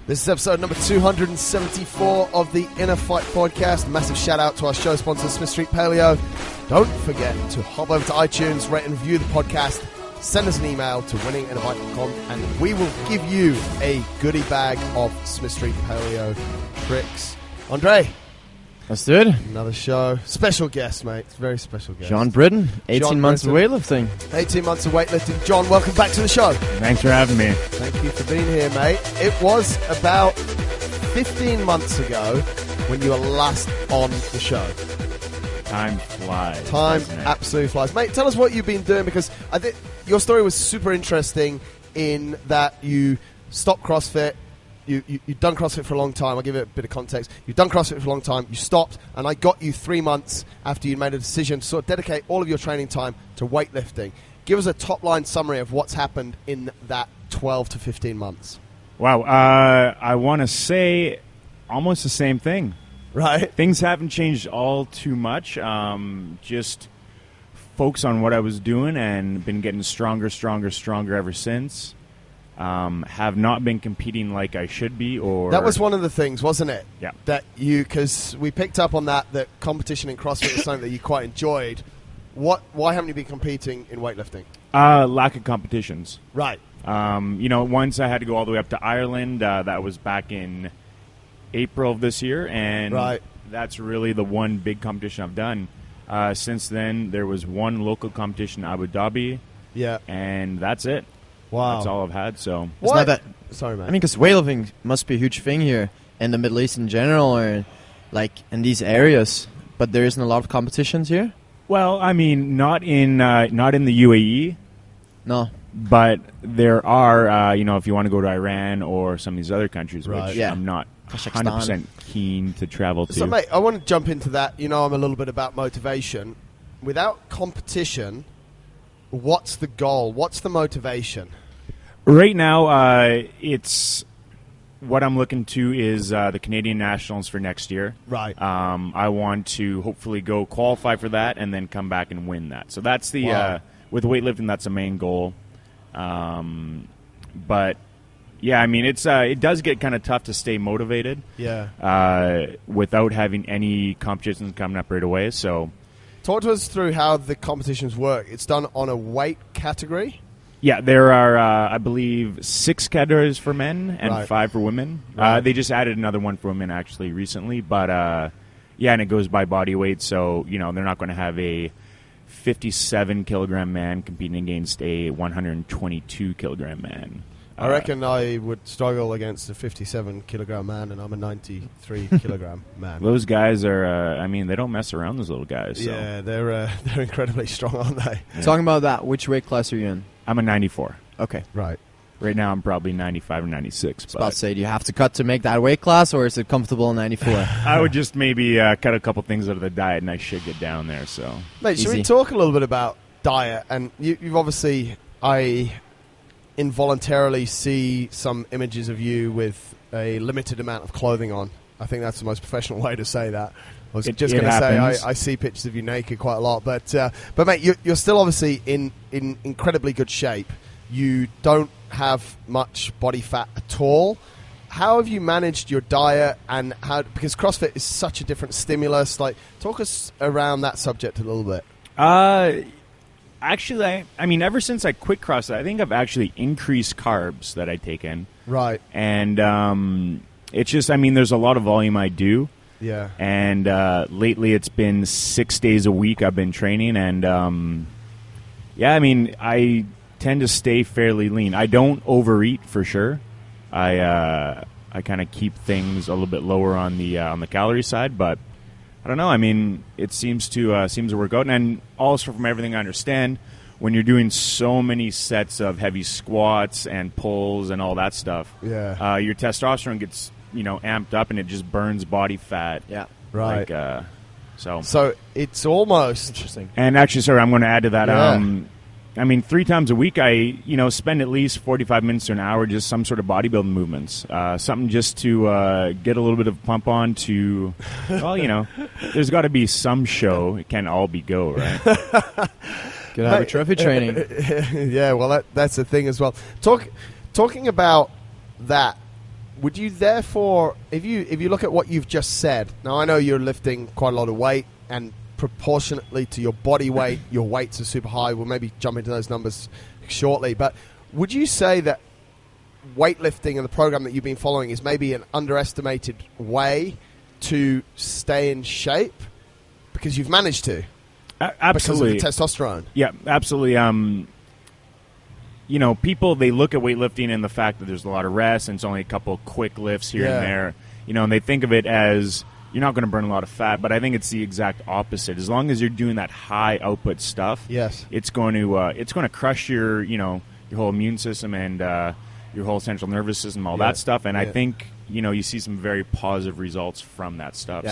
This is episode number 274 of the InnerFight podcast. Massive shout out to our show sponsor, Smith Street Paleo. Don't forget to hop over to iTunes, rate and review the podcast. Send us an email to winninginnerfight.com and we will give you a goodie bag of Smith Street Paleo tricks. Andre. Let's do it. Another show. Special guest, mate. Very special guest. John Britton, 18 months of weightlifting. 18 months of weightlifting. John, welcome back to the show. Thanks for having me. Thank you for being here, mate. It was about 15 months ago when you were last on the show. Time flies. Time absolutely flies. Mate, tell us what you've been doing, because I think your story was super interesting in that you stopped CrossFit. You've done CrossFit for a long time. I'll give it a bit of context. You've done CrossFit for a long time. You stopped, and I got you 3 months after you made a decision to sort of dedicate all of your training time to weightlifting. Give us a top-line summary of what's happened in that 12 to 15 months. Wow. I want to say almost the same thing. Right. Things haven't changed all too much. Just focus on what I was doing and been getting stronger ever since. Have not been competing like I should be, or that was one of the things, wasn't it? Yeah. That because we picked up on that competition in CrossFit was something that you quite enjoyed. Why haven't you been competing in weightlifting? Lack of competitions. Right. Once I had to go all the way up to Ireland. That was back in April of this year, and that's really the one big competition I've done. Since then, there was one local competition in Abu Dhabi. Yeah. And that's it. Wow. That's all I've had, so... It's not that... Sorry, man. I mean, because weightlifting must be a huge thing here in the Middle East in general, or like in these areas, but there isn't a lot of competitions here? Well, I mean, not in the UAE. No. But there are, if you want to go to Iran or some of these other countries, which I'm not 100% keen to travel to. So, mate, I want to jump into that. I'm a little bit about motivation. Without competition, what's the goal? What's the motivation? Right now, it's what I'm looking to is the Canadian Nationals for next year. Right. I want to hopefully go qualify for that and then come back and win that. So that's the with weightlifting, that's the main goal. But yeah, I mean, it does get kind of tough to stay motivated. Yeah. Without having any competitions coming up right away. So. Talk to us through how the competitions work. It's done on a weight category? Yeah, there are, I believe, 6 categories for men and 5 for women. Right. They just added another one for women, actually, recently. But, and it goes by body weight. So, they're not going to have a 57-kilogram man competing against a 122-kilogram man. I reckon I would struggle against a 57-kilogram man, and I'm a 93-kilogram man. Those guys are, they don't mess around, those little guys. So. Yeah, they're incredibly strong, aren't they? Yeah. Talking about that, which weight class are you in? I'm a 94. Okay. Right. Right now I'm probably 95 or 96. I was about to say, do you have to cut to make that weight class, or is it comfortable in 94? I would just maybe cut a couple things out of the diet, and I should get down there. So, mate, should we talk a little bit about diet? And you've obviously... I involuntarily see some images of you with a limited amount of clothing on. I think that's the most professional way to say that. I was just going to say I see pictures of you naked quite a lot, but mate, you're still obviously in incredibly good shape. You don't have much body fat at all. How have you managed your diet, and because CrossFit is such a different stimulus? Like, talk us around that subject a little bit. Actually, I mean, ever since I quit CrossFit, I think I've actually increased carbs that I take in. Right. And it's just, there's a lot of volume I do. Yeah. And lately it's been 6 days a week I've been training. And, I tend to stay fairly lean. I don't overeat for sure. I kind of keep things a little bit lower on the calorie side, but I don't know. It seems to work out. And also, from everything I understand, when you're doing so many sets of heavy squats and pulls and all that stuff, your testosterone gets amped up, and it just burns body fat. Yeah, right. So it's almost interesting. And actually, sorry, I'm going to add to that. Yeah. 3 times a week, I spend at least 45 minutes to an hour just some sort of bodybuilding movements, something just to get a little bit of pump on. To, there's got to be some show. It can't all be go, right? Good hypertrophy training. Yeah, well, that's the thing as well. Talking about that, would you therefore, if you look at what you've just said, now I know you're lifting quite a lot of weight, and proportionately to your body weight, your weights are super high. We'll maybe jump into those numbers shortly, but would you say that weightlifting and the program that you've been following is maybe an underestimated way to stay in shape? Because you've managed to. Absolutely. Because of the testosterone. Yeah, absolutely. People, they look at weightlifting and the fact that there's a lot of rest and it's only a couple quick lifts here and there, and they think of it as you're not going to burn a lot of fat, but I think it's the exact opposite. As long as you're doing that high output stuff, yes, it's going to crush your whole immune system and your whole central nervous system, all that stuff. And I think you see some very positive results from that stuff.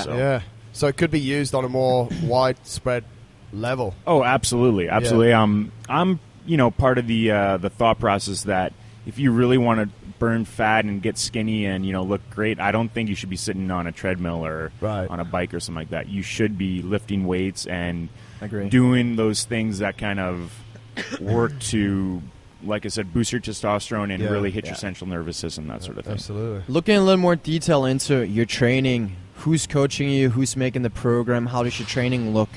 So it could be used on a more widespread level. Oh, absolutely. I'm part of the thought process that if you really want to burn fat and get skinny and look great, I don't think you should be sitting on a treadmill or on a bike or something like that. You should be lifting weights and doing those things that kind of work to, like I said, boost your testosterone and really hit your central nervous system, that sort of thing. Absolutely. Looking a little more detail into your training, who's coaching you, who's making the program, how does your training look?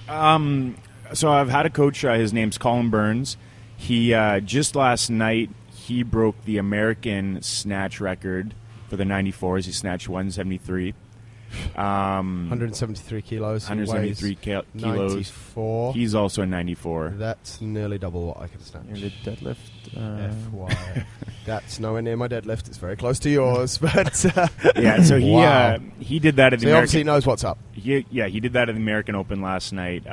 So I've had a coach. His name's Colin Burns. He just last night he broke the American snatch record for the 94s. He snatched 173. 173 kilos. 173 kilos. 94. He's also a 94. That's nearly double what I can snatch. Your deadlift? FY. That's nowhere near my deadlift. It's very close to yours, but so he did that at the American. He American. obviously knows what's up. He did that at the American Open last night.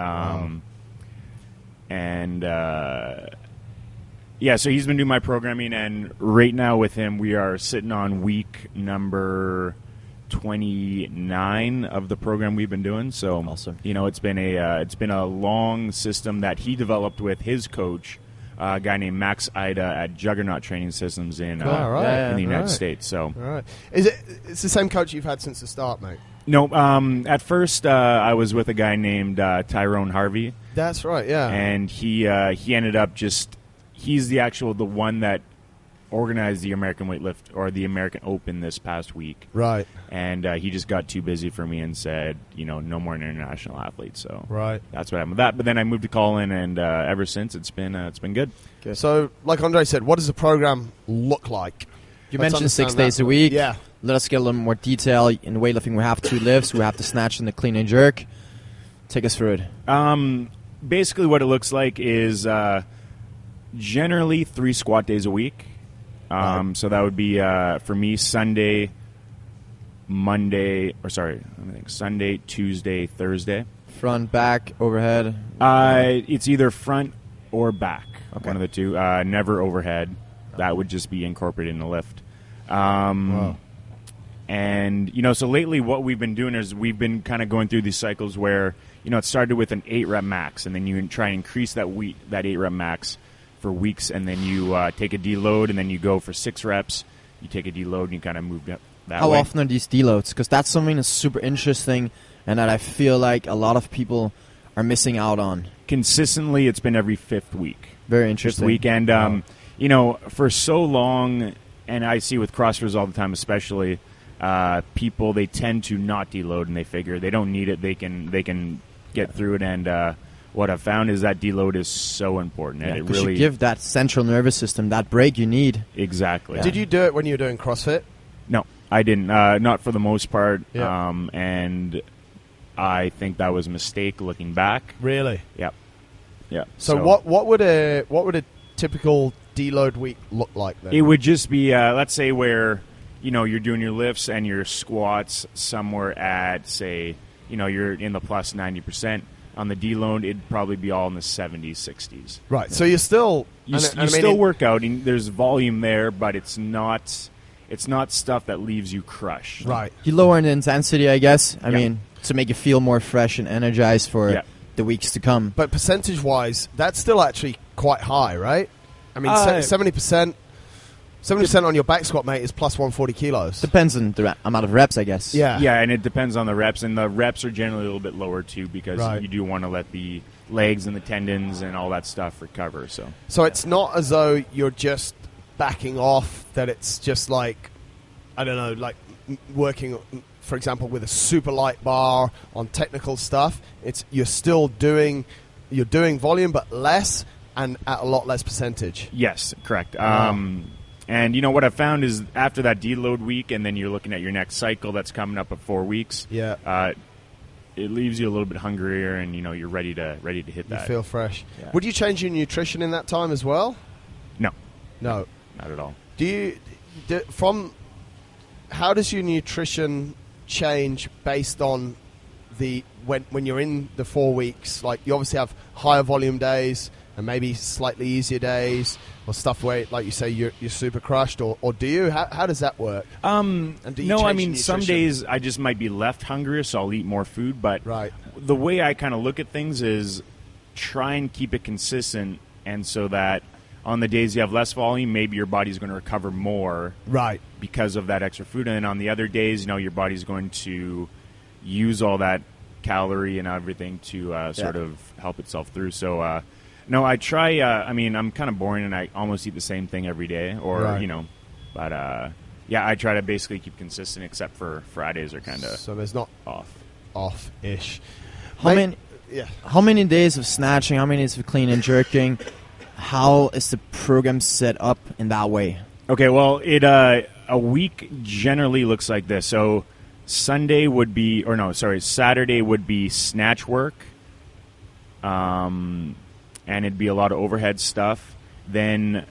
And so he's been doing my programming, and right now with him, we are sitting on week number 29 of the program we've been doing. So awesome. It's been a long system that he developed with his coach, a guy named Max Ida at Juggernaut Training Systems in the United States. So, it's the same coach you've had since the start, mate? No, at first I was with a guy named Tyrone Harvey. That's right, yeah. And he ended up he's the one that organized the American Weightlift or the American Open this past week. Right. And he just got too busy for me and said, no more international athletes. So that's what happened with that. But then I moved to Colin, and ever since it's been good. Okay. So, like Andre said, what does the program look like? You mentioned 6 days a week. Yeah. Let us get a little more detail. In weightlifting, we have 2 lifts. We have the snatch and the clean and jerk. Take us through it. Basically, what it looks like is generally 3 squat days a week. So that would be, for me, Sunday, Tuesday, Thursday. Front, back, overhead? It's either front or back, one of the two. Never overhead. That would just be incorporated in the lift. And, so lately what we've been doing is we've been kind of going through these cycles where, it started with an 8-rep max, and then you try and increase that 8-rep max for weeks, and then you take a deload, and then you go for 6 reps. You take a deload, and you kind of move that way. How often are these deloads? Because that's something that's super interesting, and that I feel like a lot of people are missing out on. Consistently, it's been every 5th week. Very interesting. 5th week, and for so long, and I see with CrossFitters all the time, especially people, they tend to not deload, and they figure they don't need it. They can get through it, and what I've found is that deload is so important. Yeah, and it really really you give that central nervous system that break you need. Exactly. Yeah. Did you do it when you were doing CrossFit? No, I didn't. Not for the most part. Yeah. And I think that was a mistake looking back. Really? Yep. Yeah. So what would a typical deload week look like then? It would just be let's say where you're doing your lifts and your squats somewhere at, say, you're in the plus 90%. On the deload, it'd probably be all in the 70s, 60s. Right. So you're still you still work out, and there's volume there, but it's not stuff that leaves you crushed. Right. You lower the intensity, I guess. I mean, to make you feel more fresh and energized for the weeks to come. But percentage-wise, that's still actually quite high, right? I mean, 70%. 70% on your back squat, mate, is plus 140 kilos. Depends on the amount of reps, I guess. Yeah, and it depends on the reps, and the reps are generally a little bit lower too because you do want to let the legs and the tendons and all that stuff recover. So it's not as though you're just backing off, that it's just like I don't know, like working, for example, with a super light bar on technical stuff, you're still doing volume, but less and at a lot less percentage. Yes, correct. Wow. And what I've found is after that deload week, and then you're looking at your next cycle that's coming up at 4 weeks. Yeah. It leaves you a little bit hungrier, and you're ready to hit that. You feel fresh. Yeah. Would you change your nutrition in that time as well? No, No. not at all. How does your nutrition change based on when you're in the 4 weeks? Like, you obviously have higher volume days and maybe slightly easier days, or stuff where, like you say, you're super crushed, or do you? How does that work? And do you No, I change mean, your some nutrition? days I just might be left hungrier, so I'll eat more food. But Right. the way I kind of look at things is try and keep it consistent, and so that on the days you have less volume, maybe your body's going to recover more Right. because of that extra food. And then on the other days, your body's going to use all that calorie and everything to sort of help itself through. So, no, I try. I'm kind of boring, and I almost eat the same thing every day, or Right. But I try to basically keep consistent, except for Fridays are kind of So there's not off. off-ish. How many? Yeah. How many days of snatching? How many days of clean and jerking? How is the program set up in that way? Okay, well, a week generally looks like this. So Saturday would be snatch work, and it'd be a lot of overhead stuff. Then,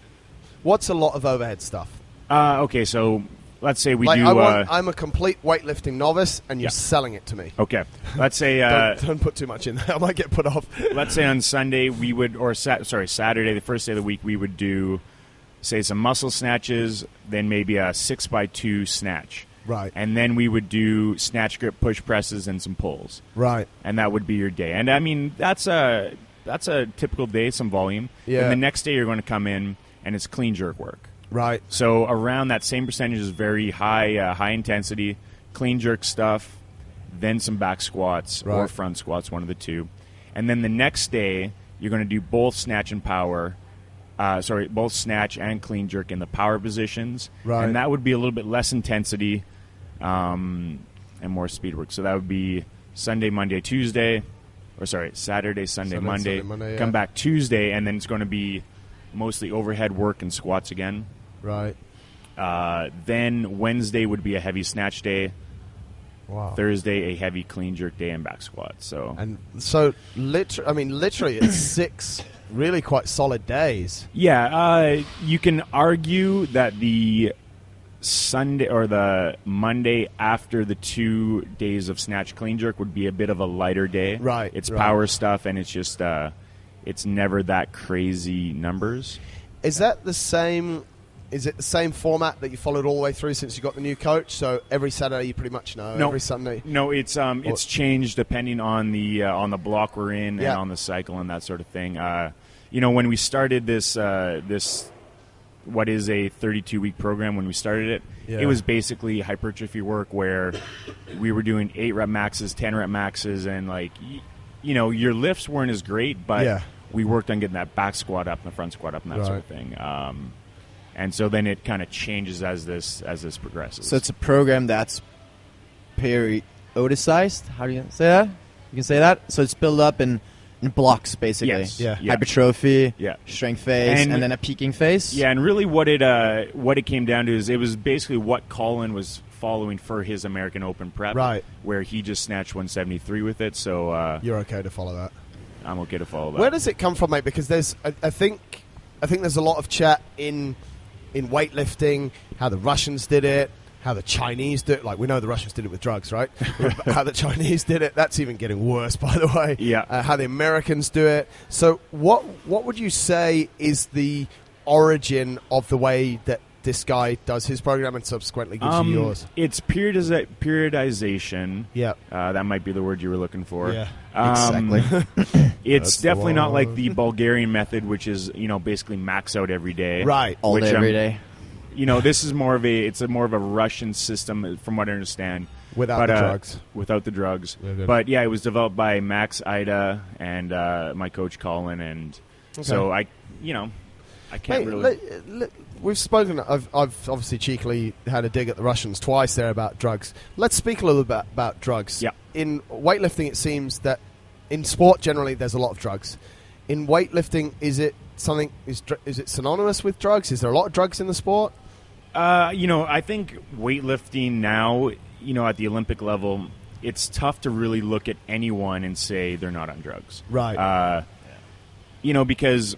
What's a lot of overhead stuff? okay, so let's say we Like, do. I'm a complete weightlifting novice, and you're selling it to me. Okay, let's say. Don't put too much in there. I might get put off. Let's say on Sunday we would, Saturday, the first day of the week, we would do, say, some muscle snatches, then maybe a 6x2 snatch. Right. And then we would do snatch grip push presses and some pulls. Right. And that would be your day. And I mean, that's a typical day, some volume. Yeah. And the next day you're going to come in and it's clean jerk work. Right. So around that same percentage is very high intensity, clean jerk stuff, then some back squats or Right. front squats, one of the two. And then the next day you're going to do both snatch and power. Both snatch and clean jerk in the power positions. Right. And that would be a little bit less intensity and more speed work. So that would be Saturday, Sunday, Monday. Yeah. Come back Tuesday, and then it's going to be mostly overhead work and squats again. Right. Then Wednesday would be a heavy snatch day. Wow. Thursday, a heavy clean jerk day and back squats. So literally, it's 6 really quite solid days. yeah, you can argue that the Sunday or the Monday after the 2 days of snatch clean jerk would be a bit of a lighter day. Right, It's right. power stuff, and it's just it's never that crazy numbers. Is that the same? Is it the same format that you followed all the way through since you got the new coach? So every Saturday you pretty much know. No. Every Sunday. No, it's changed depending on the block we're in Yeah. and on the cycle and that sort of thing. When we started this what is a 32-week program, when we started it, Yeah. it was basically hypertrophy work where we were doing 8 rep maxes, 10 rep maxes, and your lifts weren't as great, but Yeah. we worked on getting that back squat up and the front squat up and that sort of thing. And so then it kind of changes as this progresses. So it's a program that's periodicized. How do you say that? You can say that. So it's built up in blocks, basically. Yes. Yeah. Hypertrophy, Yeah. strength phase, and then a peaking phase. Yeah, and really what it came down to is it was basically what Colin was following for his American Open prep, Right. where he just snatched 173 with it. So You're okay to follow that. I'm okay to follow that. Where does it come from, mate? Because I think there's a lot of chat in weightlifting, how the Russians did it, how the Chinese did it. Like, we know the Russians did it with drugs, right? How the Chinese did it. That's even getting worse, by the way. Yeah. How the Americans do it. So what would you say is the origin of the way that this guy does his program and subsequently gives you yours? It's periodization. Yeah. That might be the word you were looking for. Yeah. Exactly. It's That's the definitely not like one. the Bulgarian method, which is basically max out every day. Right. All which day, every day. This is more of a Russian system, from what I understand. Without the drugs. Without the drugs. Yeah, good. But yeah, it was developed by Max Ida and my coach Colin, and so I I can't Mate, really. we've spoken. I've obviously cheekily had a dig at the Russians twice there about drugs. Let's speak a little bit about drugs. Yeah. In weightlifting, it seems that in sport generally there's a lot of drugs. In weightlifting, is it something? Is it synonymous with drugs? Is there a lot of drugs in the sport? I think weightlifting now, at the Olympic level, it's tough to really look at anyone and say they're not on drugs. Right. Because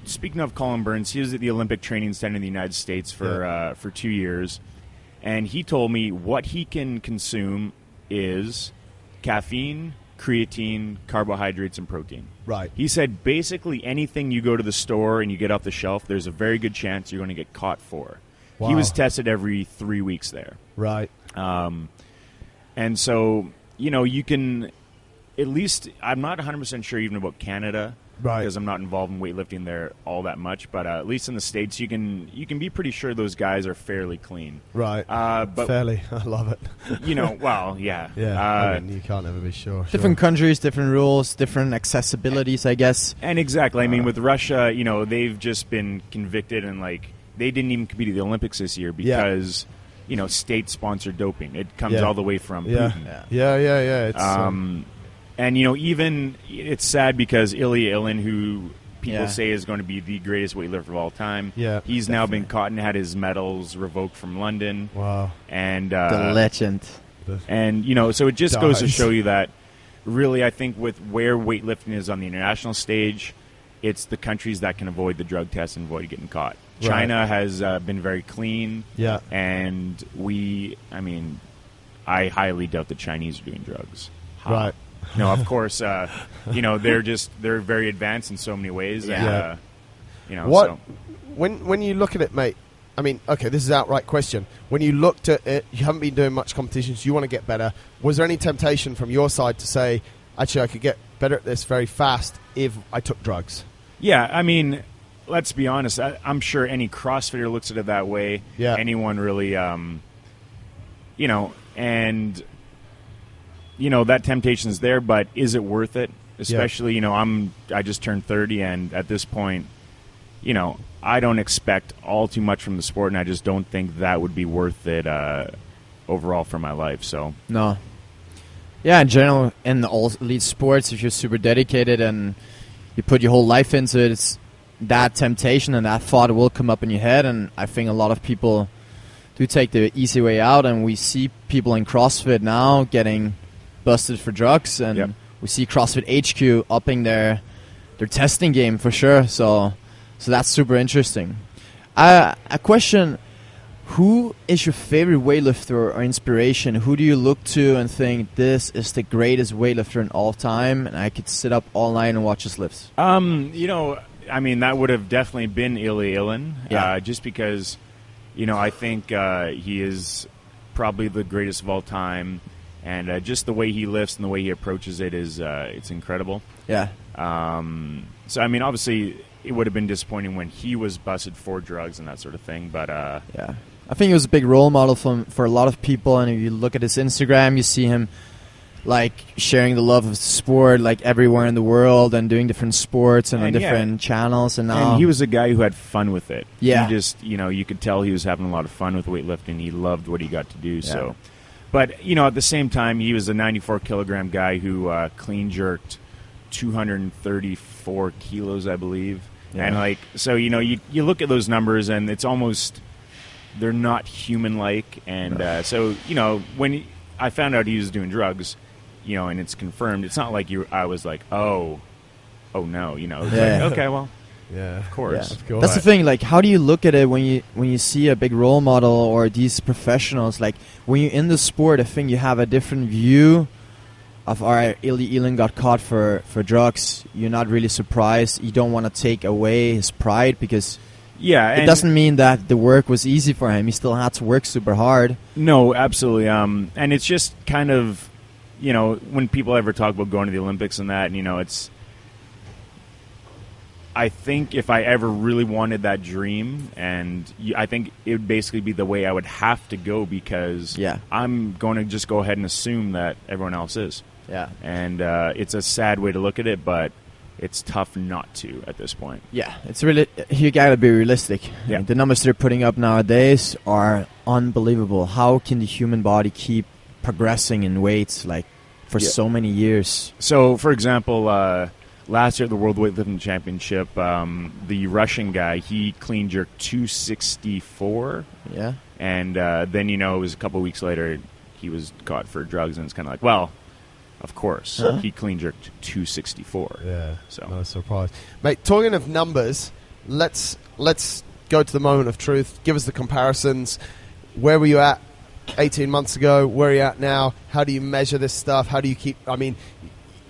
speaking of Colin Burns, he was at the Olympic Training Center in the United States for 2 years, and he told me what he can consume is caffeine, creatine, carbohydrates, and protein. Right. He said basically anything you go to the store and you get off the shelf, there's a very good chance you're going to get caught for. Wow. He was tested every 3 weeks there. Right. And so, you can at least, I'm not 100% sure even about Canada, right, because I'm not involved in weightlifting there all that much, but at least in the States, you can be pretty sure those guys are fairly clean. Right. But fairly. I love it. Well, yeah. Yeah. I mean, you can't ever be sure. Different countries, different rules, different accessibilities, I guess. And exactly. I mean, with Russia, they've just been convicted and, they didn't even compete at the Olympics this year because, state-sponsored doping. It comes all the way from Putin. Yeah. It's, and, even it's sad because Ilya Ilin, who people say is going to be the greatest weightlifter of all time, he's now been caught and had his medals revoked from London. Wow. And the legend. And, so it just goes to show you that really I think with where weightlifting is on the international stage, it's the countries that can avoid the drug test and avoid getting caught. Right. China has been very clean. Yeah. And I highly doubt the Chinese are doing drugs. Right. No, of course, they're very advanced in so many ways. Yeah. And, what so. when you look at it, mate? I mean, okay, this is an outright question. When you looked at it, you haven't been doing much competitions. You want to get better. Was there any temptation from your side to say, actually, I could get better at this very fast if I took drugs? Yeah, I mean, let's be honest. I'm sure any CrossFitter looks at it that way. Yeah. Anyone really, and. That temptation is there, but is it worth it? Especially, I just turned 30, and at this point, I don't expect all too much from the sport, and I just don't think that would be worth it overall for my life. So no. Yeah, in general, in all elite sports, if you're super dedicated and you put your whole life into it, it's that temptation and that thought will come up in your head, and I think a lot of people do take the easy way out, and we see people in CrossFit now getting busted for drugs, and we see CrossFit HQ upping their testing game for sure. So that's super interesting. A question: who is your favorite weightlifter or inspiration? Who do you look to and think this is the greatest weightlifter in all time, and I could sit up all night and watch his lifts? That would have definitely been Ilya Ilin, just because, I think he is probably the greatest of all time. And just the way he lifts and the way he approaches it is it's incredible. Yeah. So, obviously, it would have been disappointing when he was busted for drugs and that sort of thing. But yeah, I think he was a big role model for a lot of people. And if you look at his Instagram, you see him sharing the love of sport everywhere in the world and doing different sports and on different channels. And he was a guy who had fun with it. Yeah. He just, you could tell he was having a lot of fun with weightlifting. He loved what he got to do. Yeah. So. But, at the same time, he was a 94-kilogram guy who clean jerked 234 kilos, I believe. Yeah. And, so, you look at those numbers, and it's almost, they're not human-like. And so, when I found out he was doing drugs, and it's confirmed, it's not like I was like, oh no, It's okay, well. Yeah, of course. Yeah. Of course. That's the thing. How do you look at it when you see a big role model or these professionals? When you're in the sport, I think you have a different view of, all right, Ilya Ilin got caught for drugs. You're not really surprised. You don't want to take away his pride because it doesn't mean that the work was easy for him. He still had to work super hard. No, absolutely. And it's just kind of, when people ever talk about going to the Olympics and that, it's. I think if I ever really wanted that dream, and I think it would basically be the way I would have to go because I'm going to just go ahead and assume that everyone else is. Yeah. And it's a sad way to look at it, but it's tough not to at this point. Yeah, it's really, you gotta be realistic. Yeah. The numbers they're putting up nowadays are unbelievable. How can the human body keep progressing in weights like for so many years? So, for example, last year at the World Weightlifting Championship, the Russian guy, he clean jerked 264. Yeah. And then, it was a couple weeks later, he was caught for drugs, and it's kind of like, well, of course, he clean jerked 264. Yeah, so no surprise, mate. Talking of numbers, let's go to the moment of truth. Give us the comparisons. Where were you at 18 months ago? Where are you at now? How do you measure this stuff? How do you keep? I mean,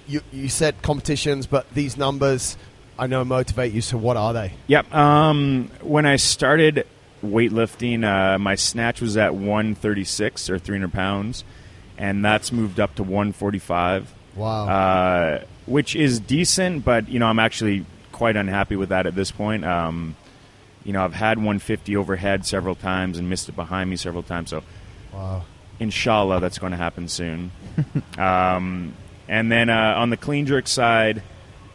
you said competitions, but these numbers, I know, motivate you. So what are they? Yep. When I started weightlifting, my snatch was at 136 or 300 pounds. And that's moved up to 145. Wow. Which is decent, but, I'm actually quite unhappy with that at this point. I've had 150 overhead several times and missed it behind me several times. So, wow. Inshallah, that's going to happen soon. And then on the clean jerk side,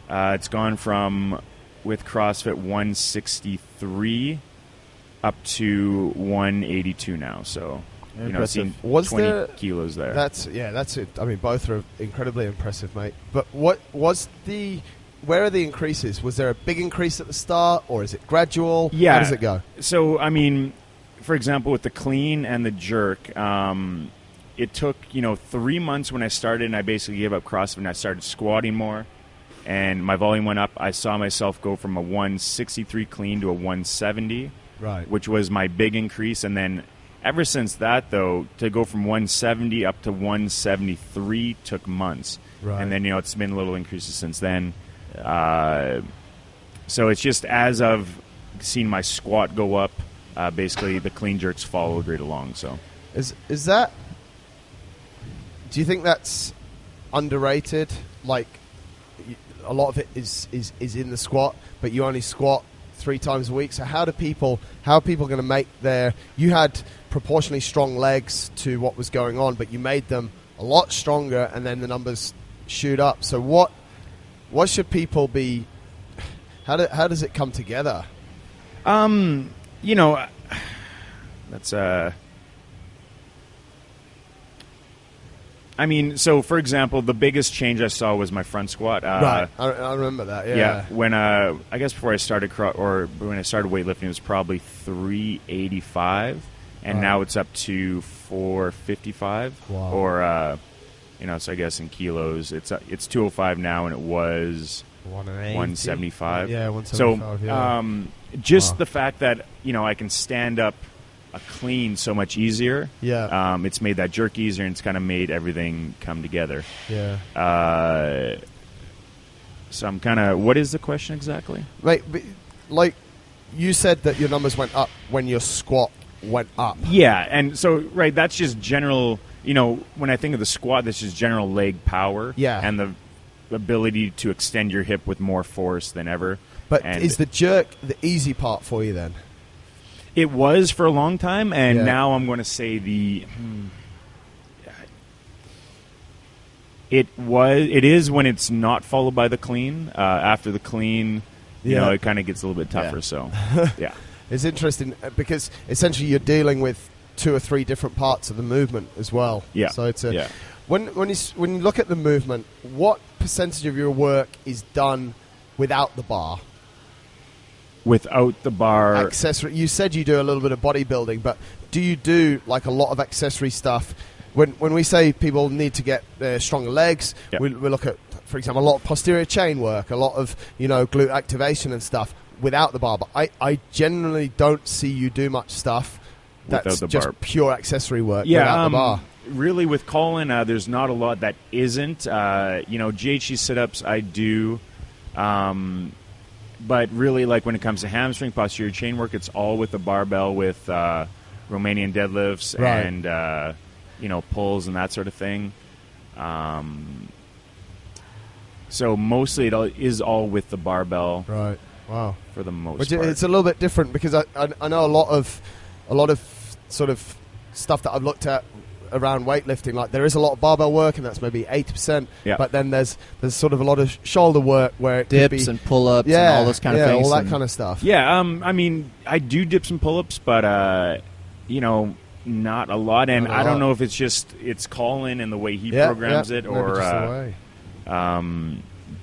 it's gone from, with CrossFit, 163 up to 182 now. So... Impressive. Was 20 kilos there. That's it. I mean, both are incredibly impressive, mate. But what was where are the increases? Was there a big increase at the start, or is it gradual? Yeah. How does it go? So, I mean, for example, with the clean and the jerk, it took, 3 months when I started, and I basically gave up CrossFit, and I started squatting more, and my volume went up. I saw myself go from a 163 clean to a 170, right? Which was my big increase, and then ever since that, though, to go from 170 up to 173 took months. Right. And then, it's been little increases since then. So it's just as I've seen my squat go up, basically the clean jerks followed right along. So is that... Do you think that's underrated? Like, a lot of it is in the squat, but you only squat 3 times a week. So how are people going to make their... You had proportionally strong legs to what was going on, but you made them a lot stronger, and then the numbers shoot up. So what should people be... How does it come together? That's I mean, so for example, the biggest change I saw was my front squat. Right, I remember that. Yeah. When I guess before I started when I started weightlifting, it was probably 385, and now it's up to 455. Wow. Or so I guess in kilos, it's 205 now, and it was 175. Yeah, 175. So just the fact that I can stand up a clean so much easier. Yeah. It's made that jerk easier, and it's kind of made everything come together. Yeah. So I'm kind of... What is the question exactly? Like, you said that your numbers went up when your squat went up. Yeah, and so, right, that's just general... when I think of the squat, that's just general leg power. Yeah. And the ability to extend your hip with more force than ever. But is the jerk the easy part for you then? It was for a long time, and now I'm going to say it is when it's not followed by the clean. After the clean, it kind of gets a little bit tougher. So, yeah. It's interesting because essentially you're dealing with 2 or 3 different parts of the movement as well. Yeah. So it's when you look at the movement, what percentage of your work is done without the bar? Without the bar... Accessory. You said you do a little bit of bodybuilding, but do you do like a lot of accessory stuff? When we say people need to get stronger legs, we look at, for example, a lot of posterior chain work, a lot of glute activation and stuff without the bar. But I generally don't see you do much stuff that's just pure accessory work without the bar. Really, with Colin, there's not a lot that isn't. GHC sit-ups I do. But really, like when it comes to hamstring, posterior chain work, it's all with the barbell with Romanian deadlifts and, pulls and that sort of thing. So mostly it is all with the barbell. Right. Wow. For the most part. It's a little bit different because I know a lot of sort of stuff that I've looked at around weightlifting, like there is a lot of barbell work, and that's maybe 80%. Yeah. But then there's sort of a lot of shoulder work where it could Dips be, and pull-ups and all those kind of things. all that and kind of stuff. Yeah, I mean, I do dips and pull-ups, but not a lot. And I don't know if it's Colin and the way he programs it, maybe or just the way.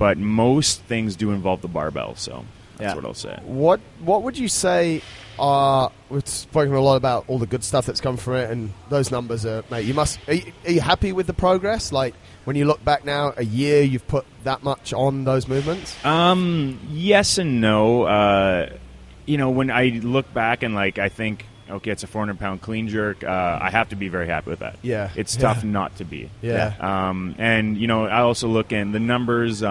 but most things do involve the barbell. So that's what I'll say. What would you say? We've spoken a lot about all the good stuff that's come from it, and those numbers are, mate. Are you happy with the progress? Like when you look back now, a year you've put that much on those movements. Yes and no. When I look back and I think, okay, it's a 400-pound clean jerk. I have to be very happy with that. Yeah, it's tough not to be. Yeah. And I also look in the numbers.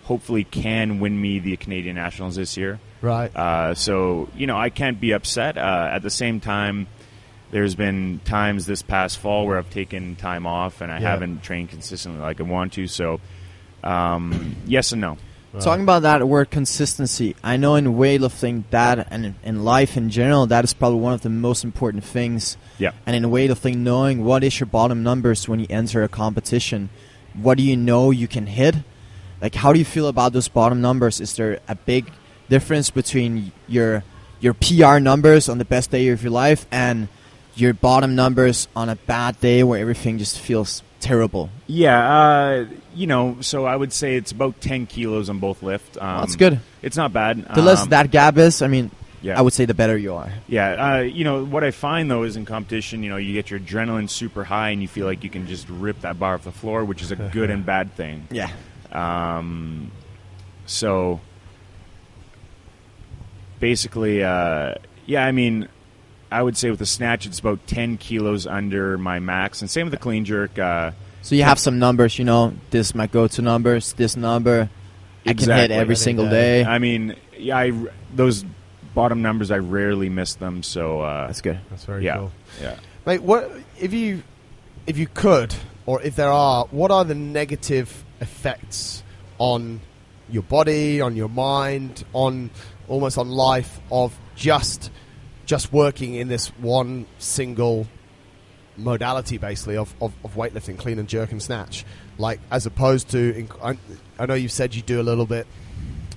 Hopefully, can win me the Canadian Nationals this year. Right. So I can't be upset. At the same time, there's been times this past fall where I've taken time off and I haven't trained consistently like I want to. So, yes and no. Right. Talking about that word consistency, I know in weightlifting that, and in life in general, that is probably one of the most important things. Yeah. And in weightlifting, knowing what is your bottom numbers when you enter a competition, what do you know you can hit? Like, how do you feel about those bottom numbers? Is there a big difference between your PR numbers on the best day of your life and your bottom numbers on a bad day where everything just feels terrible? Yeah, so I would say it's about 10 kilos on both lift. That's good. It's not bad. The less that gap is, I mean, yeah. I would say the better you are. Yeah, what I find, though, is in competition, you get your adrenaline super high and you feel like you can just rip that bar off the floor, which is a good and bad thing. Yeah. So basically, I mean, I would say with the snatch, it's about 10 kilos under my max, and same with the clean jerk. So you have some numbers, this is my go-to numbers, this number I can hit every single day. I mean, those bottom numbers, I rarely miss them, so that's good. That's very cool. Yeah. Mate, what if you could, or if there are, what are the negative effects on your body, on your mind, almost on life of just working in this one single modality, basically, of weightlifting, clean and jerk and snatch, like as opposed to I know you've said you do a little bit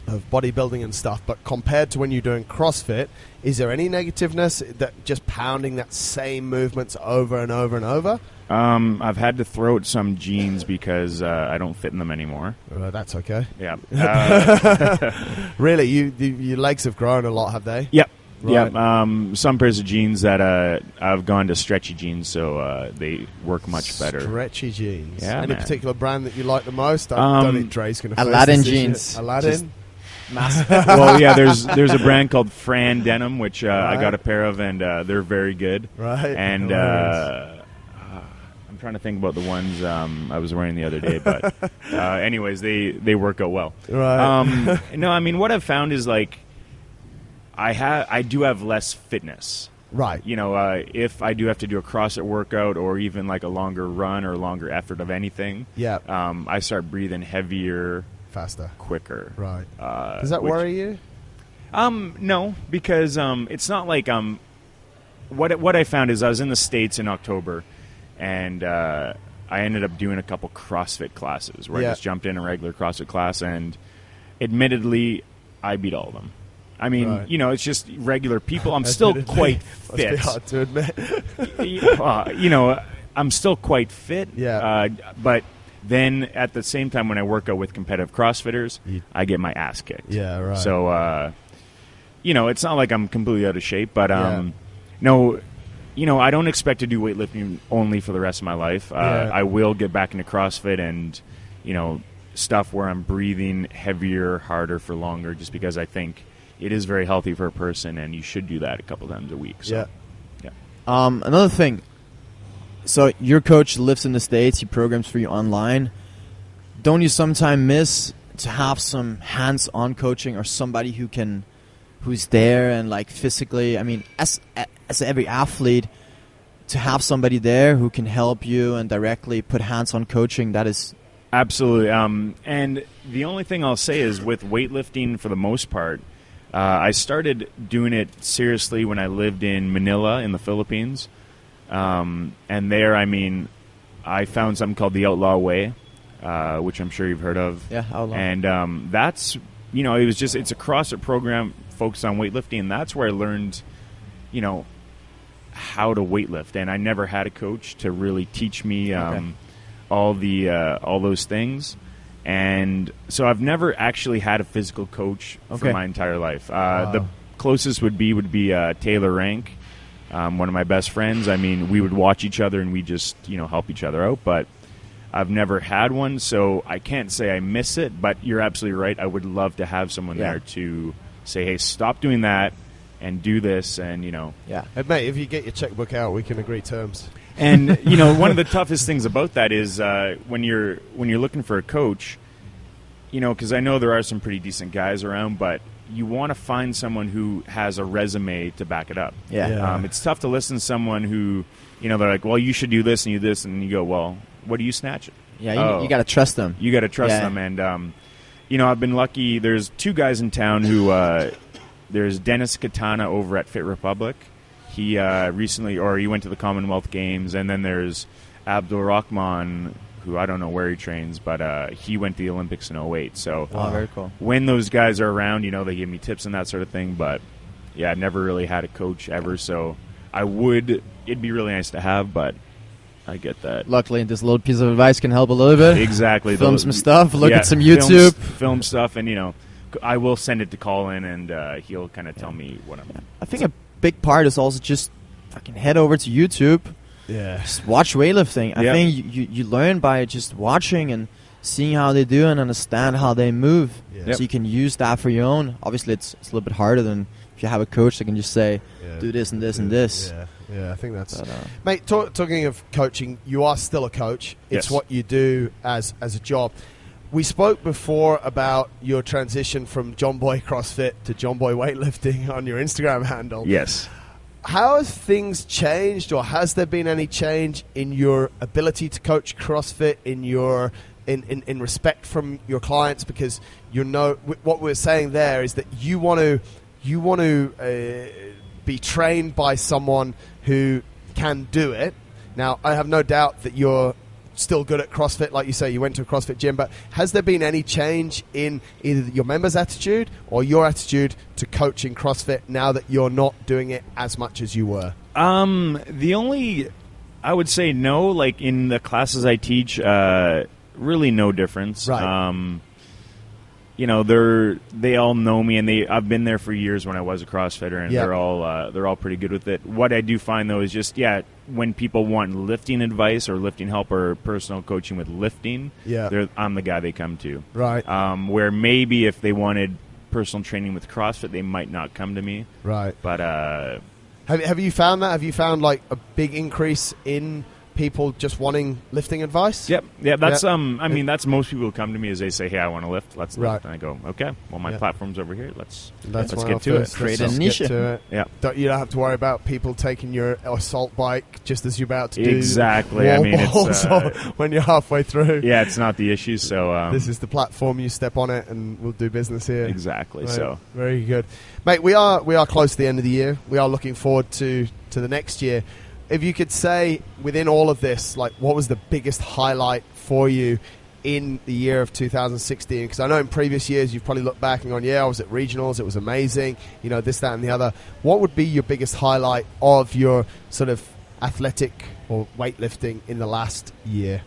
of bodybuilding and stuff, but compared to when you're doing CrossFit, is there any negativeness that just pounding that same movements over and over and over? I've had to throw out some jeans because I don't fit in them anymore. That's okay. Yeah. Really, your legs have grown a lot, have they? Yep. Right. Yeah, some pairs of jeans that I've gone to stretchy jeans, so they work much better. Stretchy jeans. Yeah, Any man. particular brand that you like the most? I don't think Dre's going to. Aladdin jeans. Aladdin. Well, yeah. There's a brand called Fran Denim, which I got a pair of, and they're very good. Right. And I'm trying to think about the ones I was wearing the other day, but anyways, they work out well. Right. No, I mean, what I've found is I do have less fitness. Right. If I do have to do a CrossFit workout or even like a longer run or longer effort of anything, I start breathing heavier, faster, quicker. Right. Does that worry you? No, because it's not like what I found is I was in the States in October, and I ended up doing a couple CrossFit classes where I just jumped in a regular CrossFit class, and admittedly, I beat all of them. I mean, it's just regular people. I'm still quite fit. That's hard to admit. I'm still quite fit. Yeah. But then at the same time, when I work out with competitive CrossFitters, I get my ass kicked. Yeah, right. So, it's not like I'm completely out of shape, but no, I don't expect to do weightlifting only for the rest of my life. I will get back into CrossFit and, stuff where I'm breathing heavier, harder for longer, just because I think it is very healthy for a person, and you should do that a couple times a week. So, yeah. Another thing. So your coach lives in the States. He programs for you online. Don't you sometimes miss to have some hands-on coaching or somebody who's there and physically? I mean, as every athlete, to have somebody there who can help you and directly put hands-on coaching, that is absolutely. And the only thing I'll say is with weightlifting, for the most part, I started doing it seriously when I lived in Manila in the Philippines. And there, I mean, I found something called the Outlaw Way, which I'm sure you've heard of. Yeah, Outlaw. And that's, you know, it's a CrossFit program focused on weightlifting, and that's where I learned, you know, how to weightlift. And I never had a coach to really teach me all those things. And so I've never actually had a physical coach for my entire life. The closest would be Taylor Rank, one of my best friends. I mean, we would watch each other and we just, you know, help each other out. But I've never had one, so I can't say I miss it. But you're absolutely right. I would love to have someone there to say, hey, stop doing that and do this, and, you know. Yeah. Hey, mate, if you get your checkbook out, we can agree terms. And, you know, one of the toughest things about that is when you're looking for a coach, you know, because I know there are some pretty decent guys around, but you want to find someone who has a resume to back it up. Yeah. It's tough to listen to someone who, you know, they're like, well, you should do this and do this, and you go, well, what do you snatch? Yeah, you got to trust them. You got to trust them, and, you know, I've been lucky. There's two guys in town who, there's Dennis Katana over at Fit Republic. He he went to the Commonwealth Games, and then there's Abdul Rahman, who I don't know where he trains, but he went to the Olympics in 2008. So very cool. When those guys are around, you know, they give me tips and that sort of thing. But yeah, I never really had a coach ever, so it'd be really nice to have, but I get that. Luckily, this little piece of advice can help a little bit. Exactly. Film some stuff, look at some YouTube. Film stuff, and, you know, I will send it to Colin, and he'll kind of tell me what I'm doing. I think a big part is also just fucking head over to YouTube. Yeah. Just watch weightlifting. I think you learn by just watching and seeing how they do and understand how they move. Yeah. So you can use that for your own. Obviously, it's a little bit harder than if you have a coach that can just say, do this and this and this. Yeah, I think that's... Mate, talking of coaching, you are still a coach. It's what you do as a job. We spoke before about your transition from John Boy CrossFit to John Boy Weightlifting on your Instagram handle. Yes. How have things changed, or has there been any change in your ability to coach CrossFit, in your in respect from your clients? Because you know what we're saying there is that you want to be trained by someone who can do it. Now, I have no doubt that you're still good at CrossFit, like you say, you went to a CrossFit gym, but has there been any change in either your members' attitude or your attitude to coaching CrossFit now that you're not doing it as much as you were? The only, I would say no, like in the classes I teach, really no difference. Right. You know, they all know me, and I've been there for years when I was a CrossFitter, and they're all pretty good with it. What I do find, though, is just when people want lifting advice or lifting help or personal coaching with lifting, I'm the guy they come to. Right. Where maybe if they wanted personal training with CrossFit, they might not come to me. Right. But have you found that? Have you found like a big increase in people just wanting lifting advice? Yep. Yeah, that's I mean, that's most people who come to me is they say, hey, I want to lift, let's lift. And I go, okay, well, my platform's over here, let's get to it. Create a niche. Yeah. You don't have to worry about people taking your assault bike just as you're about to do exactly. wall I mean, balls when you're halfway through. Yeah, it's not the issue. So this is the platform, you step on it and we'll do business here. Exactly. Right. So very good. Mate, we are close to the end of the year. We are looking forward to the next year. If you could say, within all of this, like, what was the biggest highlight for you in the year of 2016? Because I know in previous years you've probably looked back and gone, I was at regionals, it was amazing, you know, this, that, and the other. What would be your biggest highlight of your sort of athletic or weightlifting in the last year?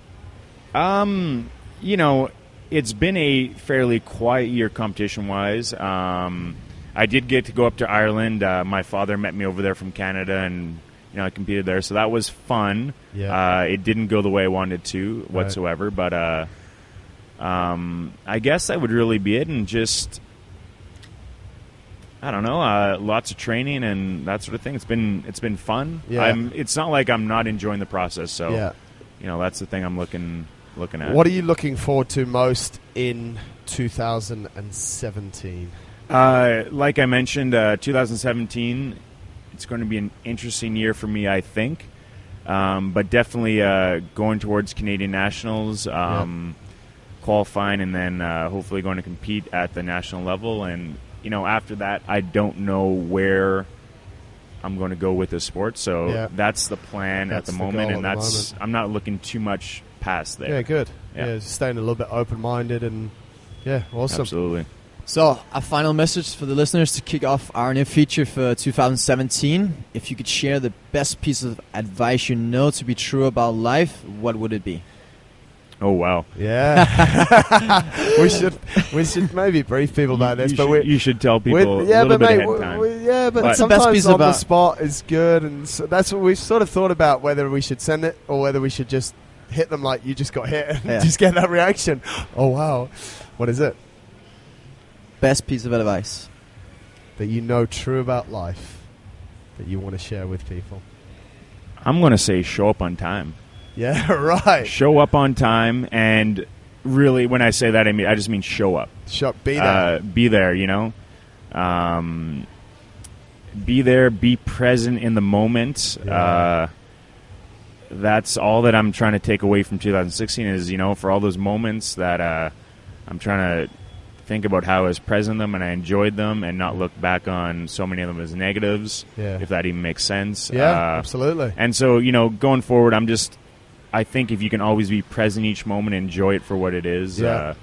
You know, it's been a fairly quiet year competition-wise. I did get to go up to Ireland. My father met me over there from Canada, and you know, I competed there, so that was fun. Yeah. It didn't go the way I wanted to whatsoever, but I guess that would really be it, and just, I don't know, lots of training and that sort of thing. It's been fun. Yeah. It's not like I'm not enjoying the process, so you know, that's the thing I'm looking at. What are you looking forward to most in 2017? Like I mentioned, 2017. It's going to be an interesting year for me, I think, but definitely going towards Canadian Nationals, qualifying, and then hopefully going to compete at the national level. And you know, after that, I don't know where I'm going to go with this sport. So that's the plan at the moment, and I'm not looking too much past there. Yeah, good. Yeah, just staying a little bit open-minded, and awesome. Absolutely. So, a final message for the listeners to kick off our new feature for 2017. If you could share the best piece of advice you know to be true about life, what would it be? Oh, wow. Yeah. we should maybe brief people about this. You should tell people a little bit ahead of time. But sometimes on the spot is good, and so that's what we've sort of thought about, whether we should send it or whether we should just hit them like you just got hit and just get that reaction. Oh, wow. What is it? Best piece of advice that you know true about life that you want to share with people. I'm going to say show up on time. Yeah, right. Show up on time, and really, when I say that, I just mean show up. Be there. Be there, you know. Be there, be present in the moment. Yeah. That's all that I'm trying to take away from 2016 is, you know, for all those moments that I'm trying to think about how I was present in them and I enjoyed them and not look back on so many of them as negatives, if that even makes sense. Yeah, absolutely. And so, you know, going forward, I think if you can always be present each moment, enjoy it for what it is, and,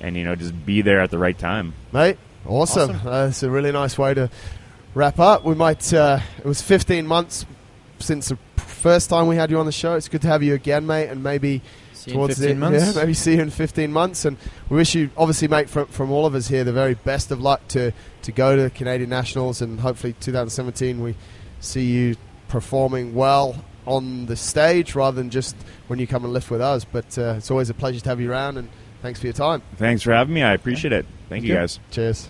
you know, just be there at the right time. Mate, awesome. That's a really nice way to wrap up. We might, it was 15 months since the first time we had you on the show. It's good to have you again, mate, and maybe towards 15 months. Yeah, maybe see you in 15 months. And we wish you, obviously, mate, from all of us here, the very best of luck to go to the Canadian Nationals, and hopefully 2017 we see you performing well on the stage rather than just when you come and lift with us. But it's always a pleasure to have you around, and thanks for your time. Thanks for having me. I appreciate it. Thank you, guys. Cheers.